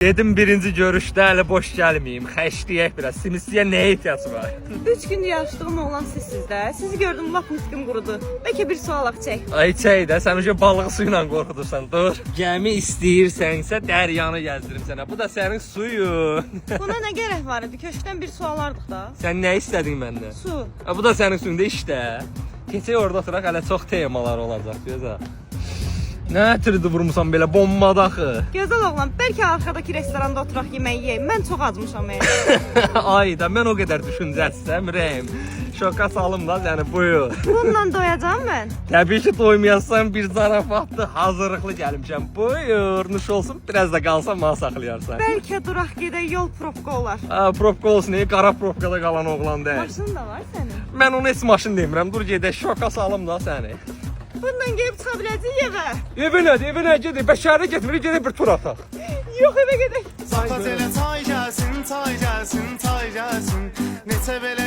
Dedim birinci görüşdə hələ boş gəlməyim. Xəşliyək biraz. Simisiyə nəyə ehtiyac var? 3 gün yaşlığım olan sizsiz də. Sizi gördüm, lap nitqim qurudu. Bəlkə bir sualaq çək. Ay çək də, sən öncə balığı su ilə qorxudursan. Dur. Gəmi istəyirsənsə dəryanı gəzdirim sənə. Bu da sənin suyun. Buna nə gərək var idi? Köşkdən bir su alardıq da. Sən nə istədin məndən? Su. Bu da sənin suyunda işdə. Keçək orada oturaq, hələ çox temalar olacaq. Gözə. Nə ətirdi vurmusan belə bombada axı? Gözəl oğlan, bəlkə arxadakı restoranda oturaq yemək yeyək. Mən çox acmışam. Ay da, mən o qədər düşüncəsizəm, Rəm. Şoka salım da səni, buyur. Bununla doyacağam mən. Təbii ki, doymayasan bir zarafatlı, hazırlıqlı gəlmişəm. Buyur, nuş olsun, biraz da qalsan mənə saxlayarsan. Bəlkə duraq gedək, yol probka olar. Probka olsun, qara probkada qalan oğlan deyil. Maşın da var sənin. Mən onu heç maşın demirəm, dur gedək, şoka salım da səni. Bundan gəlib çıxa biləcək evə. Evinə gedək, bəşərə getmirik, gedək bir tur ataq. Yox, evə gedək. Sapat elə tay gəlsin, tay gəlsin, tay gəlsin. Neçə belə